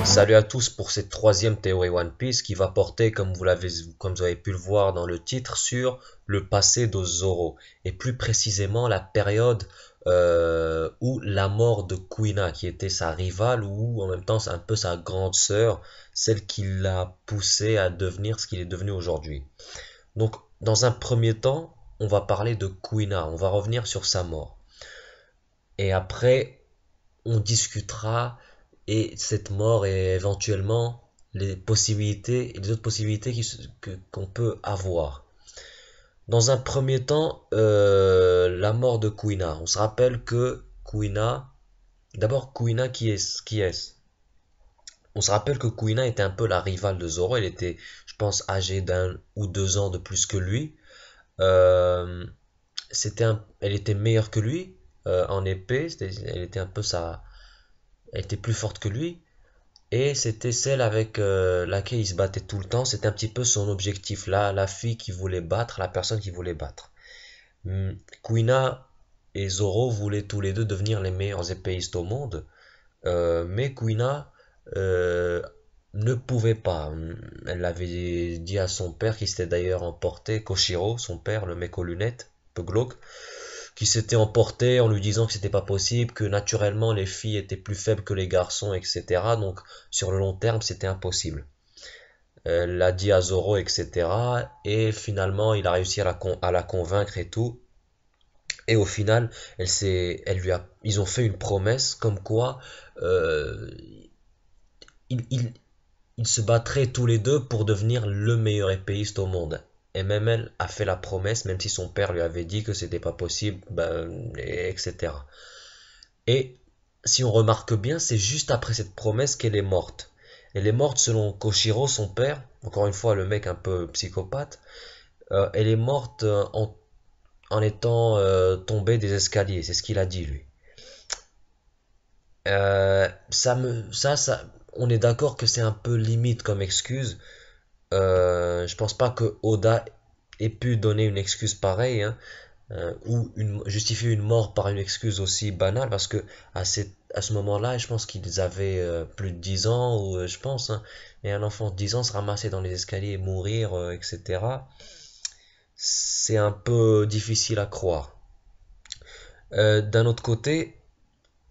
Salut à tous pour cette troisième théorie One Piece qui va porter, comme vous avez pu le voir dans le titre, sur le passé de Zoro et plus précisément la période où la mort de Kuina, qui était sa rivale ou en même temps c'est un peu sa grande sœur, celle qui l'a poussé à devenir ce qu'il est devenu aujourd'hui. Donc, dans un premier temps, on va parler de Kuina, on va revenir sur sa mort et après on discutera et cette mort et éventuellement les possibilités et les autres possibilités qu'on peut avoir. Dans un premier temps, la mort de Kuina. On se rappelle que Kuina, d'abord Kuina qui est-ce? On se rappelle que Kuina était un peu la rivale de Zoro. Elle était, je pense, âgée d'1 ou 2 ans de plus que lui. Euh, elle était meilleure que lui en épée. Elle était un peu elle était plus forte que lui. Et c'était celle avec laquelle il se battait tout le temps. C'était un petit peu son objectif. Là, la fille qui voulait battre, la personne qui voulait battre. Kuina et Zoro voulaient tous les deux devenir les meilleurs épéistes au monde. Mais Kuina euh, ne pouvait pas. Elle l'avait dit à son père, qui s'était d'ailleurs emporté, Koshiro, son père, le mec aux lunettes, peu glauque, qui s'était emporté en lui disant que c'était pas possible, que naturellement les filles étaient plus faibles que les garçons, etc. Donc sur le long terme, c'était impossible. Elle l'a dit à Zoro, etc. Et finalement, il a réussi à la convaincre et tout. Et au final, ils ont fait une promesse comme quoi euh, ils, ils- ils se battraient tous les deux pour devenir le meilleur épéiste au monde. Et même elle a fait la promesse, même si son père lui avait dit que c'était pas possible, etc. Et si on remarque bien, c'est juste après cette promesse qu'elle est morte. Elle est morte selon Koshiro, son père, encore une fois le mec un peu psychopathe. Elle est morte en étant tombée des escaliers, c'est ce qu'il a dit lui. On est d'accord que c'est un peu limite comme excuse. Je pense pas que Oda ait pu donner une excuse pareille, hein, justifier une mort par une excuse aussi banale, parce que à ce moment-là, je pense qu'ils avaient plus de 10 ans, ou je pense, hein, et un enfant de 10 ans se ramasser dans les escaliers et mourir, etc. C'est un peu difficile à croire. D'un autre côté,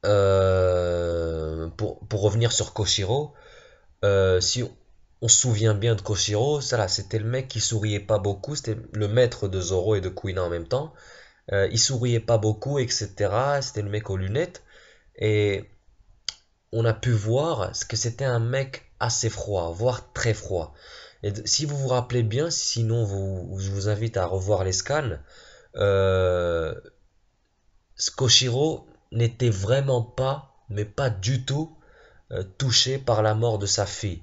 pour revenir sur Koshiro, si on se souvient bien de Koshiro, ça là, c'était le mec qui souriait pas beaucoup, c'était le maître de Zoro et de Kuina en même temps. Il souriait pas beaucoup, etc. C'était le mec aux lunettes. Et on a pu voir que c'était un mec assez froid, voire très froid. Et si vous vous rappelez bien, sinon je vous invite à revoir les scans, euh, Koshiro n'était vraiment pas, mais pas du tout, touché par la mort de sa fille.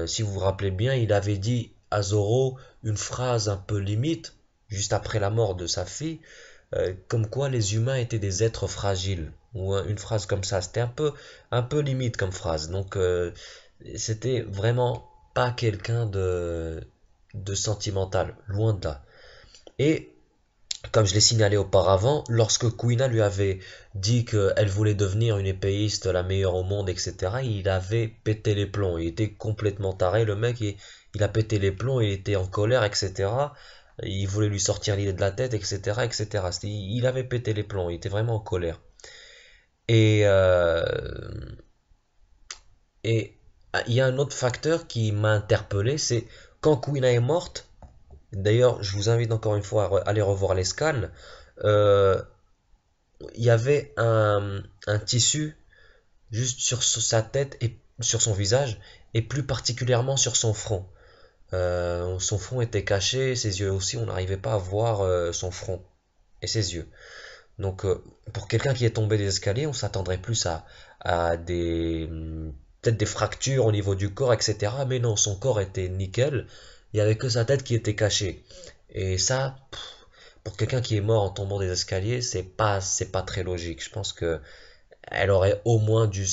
Si vous vous rappelez bien, il avait dit à Zoro une phrase un peu limite, juste après la mort de sa fille, comme quoi les humains étaient des êtres fragiles, ou une phrase comme ça. C'était un peu limite comme phrase. Donc, c'était vraiment pas quelqu'un de sentimental, loin de là. Et comme je l'ai signalé auparavant, lorsque Kuina lui avait dit qu'elle voulait devenir une épéiste la meilleure au monde, etc., il avait pété les plombs. Il était complètement taré, le mec, il a pété les plombs, il était en colère, etc. Il voulait lui sortir l'idée de la tête, etc., etc. Il avait pété les plombs, il était vraiment en colère. Et, euh, et il y a un autre facteur qui m'a interpellé, c'est quand Kuina est morte. D'ailleurs, je vous invite encore une fois à aller revoir les scans. Euh, il y avait un tissu juste sur sa tête et sur son visage, et plus particulièrement sur son front. Son front était caché, ses yeux aussi, on n'arrivait pas à voir son front et ses yeux. Donc, pour quelqu'un qui est tombé des escaliers, on s'attendrait plus à peut-être des fractures au niveau du corps, etc. Mais non, son corps était nickel, il n'y avait que sa tête qui était cachée. Et ça, pour quelqu'un qui est mort en tombant des escaliers, c'est pas très logique. Je pense que elle aurait au moins dû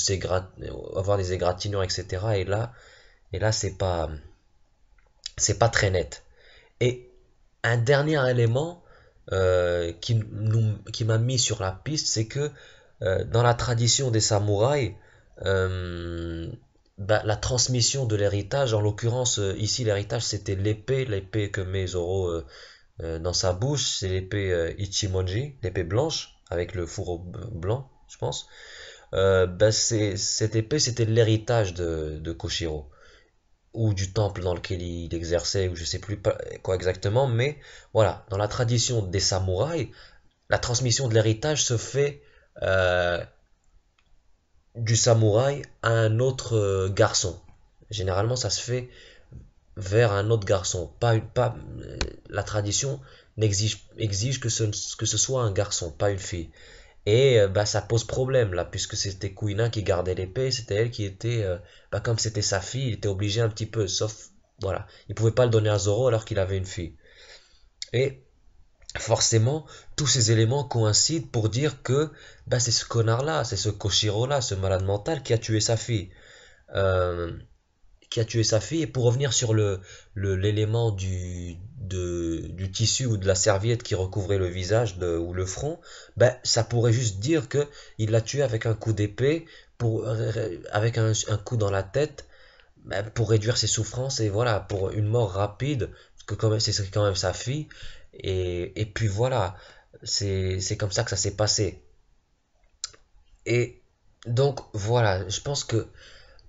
avoir des égratignures, etc. Et là, c'est pas très net. Et un dernier élément qui m'a mis sur la piste, c'est que dans la tradition des samouraïs, euh, bah, la transmission de l'héritage, en l'occurrence ici l'héritage c'était l'épée que met Zoro dans sa bouche, c'est l'épée Ichimonji, l'épée blanche avec le fourreau blanc, je pense. Bah, cette épée c'était l'héritage de Koshiro ou du temple dans lequel il exerçait, ou je sais plus quoi exactement, mais voilà, dans la tradition des samouraïs, la transmission de l'héritage se fait euh, du samouraï à un autre garçon. Généralement, ça se fait vers un autre garçon. La tradition exige que ce soit un garçon, pas une fille. Et bah, ça pose problème là, puisque c'était Kuina qui gardait l'épée, c'était elle qui était, bah, comme c'était sa fille, il était obligé un petit peu, sauf, voilà, il pouvait pas le donner à Zoro alors qu'il avait une fille. Et forcément, tous ces éléments coïncident pour dire que bah, c'est ce connard-là, c'est ce Koshiro-là, ce malade mental qui a tué sa fille. Euh, et pour revenir sur l'élément du tissu ou de la serviette qui recouvrait le visage ou le front, ben, ça pourrait juste dire que il l'a tué avec un coup d'épée, avec un coup dans la tête, ben, pour réduire ses souffrances et voilà, pour une mort rapide, parce que quand même, c'est quand même sa fille, et puis voilà, c'est comme ça que ça s'est passé. Et donc voilà, je pense que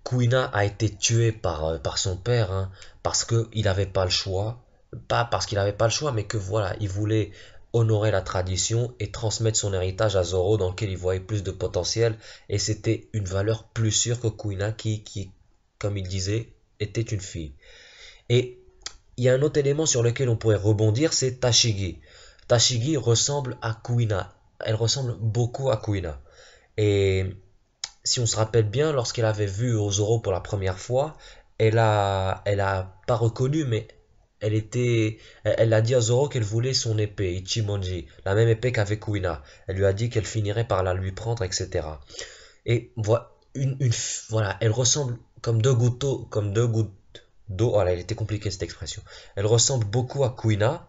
Kuina a été tué par son père, hein, parce qu'il n'avait pas le choix. Pas parce qu'il n'avait pas le choix, mais que voilà, il voulait honorer la tradition et transmettre son héritage à Zoro dans lequel il voyait plus de potentiel. Et c'était une valeur plus sûre que Kuina qui, comme il disait, était une fille. Et il y a un autre élément sur lequel on pourrait rebondir, c'est Tashigi. Tashigi ressemble à Kuina. Elle ressemble beaucoup à Kuina. Et si on se rappelle bien, lorsqu'elle avait vu Ozoro pour la première fois, elle a pas reconnu, mais elle a dit à Zoro qu'elle voulait son épée, Ichimonji, la même épée qu'avait Kuina. Elle lui a dit qu'elle finirait par la lui prendre, etc. Et voilà, elle ressemble comme deux gouttes d'eau. Voilà, elle était compliquée cette expression. Elle ressemble beaucoup à Kuina,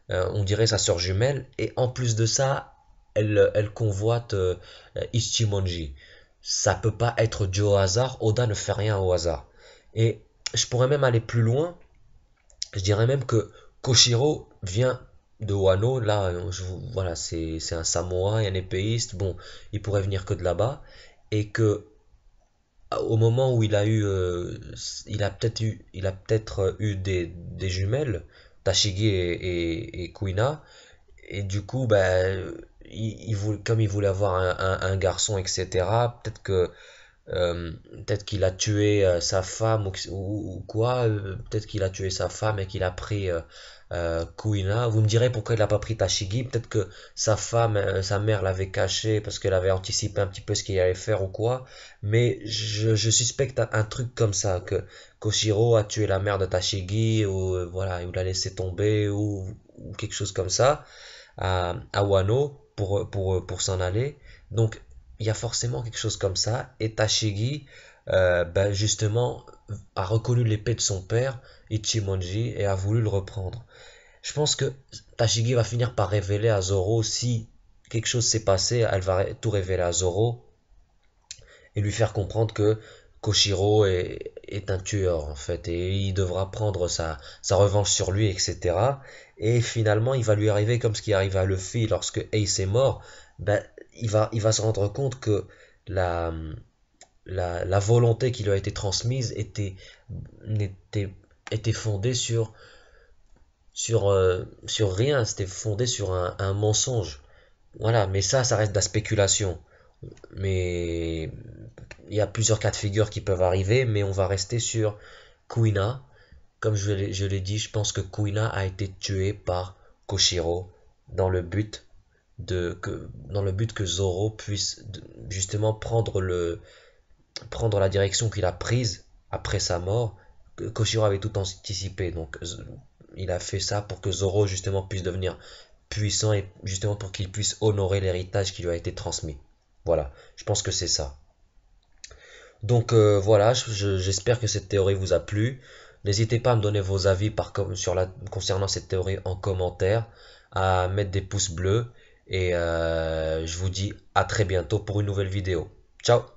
on dirait sa sœur jumelle, et en plus de ça, elle convoite Ichimonji. Ça peut pas être dû au hasard, Oda ne fait rien au hasard. Et je pourrais même aller plus loin, je dirais même que Koshiro vient de Wano, là, voilà, c'est un samouraï, un épéiste, bon, il pourrait venir que de là-bas, et que au moment où il a peut-être eu des jumelles, Tashigi et Kuina, et du coup, ben, comme il voulait avoir un garçon, etc., peut-être qu'il a tué sa femme ou quoi, peut-être qu'il a tué sa femme et qu'il a pris Kuina. Vous me direz pourquoi il n'a pas pris Tashigi, peut-être que sa femme, sa mère l'avait caché parce qu'elle avait anticipé un petit peu ce qu'il allait faire ou quoi, mais je suspecte un truc comme ça, que Koshiro a tué la mère de Tashigi, ou voilà, il l'a laissé tomber, ou quelque chose comme ça, à Wano pour s'en aller. Donc il y a forcément quelque chose comme ça. Et Tashigi, ben justement, a reconnu l'épée de son père, Ichimonji, et a voulu le reprendre. Je pense que Tashigi va finir par révéler à Zoro, si quelque chose s'est passé, elle va tout révéler à Zoro et lui faire comprendre que Koshiro est un tueur en fait, et il devra prendre sa revanche sur lui, etc. Et finalement, il va lui arriver comme ce qui arrive à Luffy lorsque Ace est mort. Ben, il va se rendre compte que la, la volonté qui lui a été transmise n'était, était fondée sur rien, c'était fondé sur un mensonge. Voilà, mais ça reste de la spéculation. Mais il y a plusieurs cas de figure qui peuvent arriver, mais on va rester sur Kuina. Comme je l'ai dit, je pense que Kuina a été tué par Koshiro dans le but dans le but que Zoro puisse justement prendre la direction qu'il a prise après sa mort. Koshiro avait tout anticipé, donc il a fait ça pour que Zoro justement puisse devenir puissant et justement pour qu'il puisse honorer l'héritage qui lui a été transmis. Voilà, je pense que c'est ça. Donc voilà, j'espère que cette théorie vous a plu. N'hésitez pas à me donner vos avis concernant cette théorie en commentaire, à mettre des pouces bleus, et je vous dis à très bientôt pour une nouvelle vidéo. Ciao!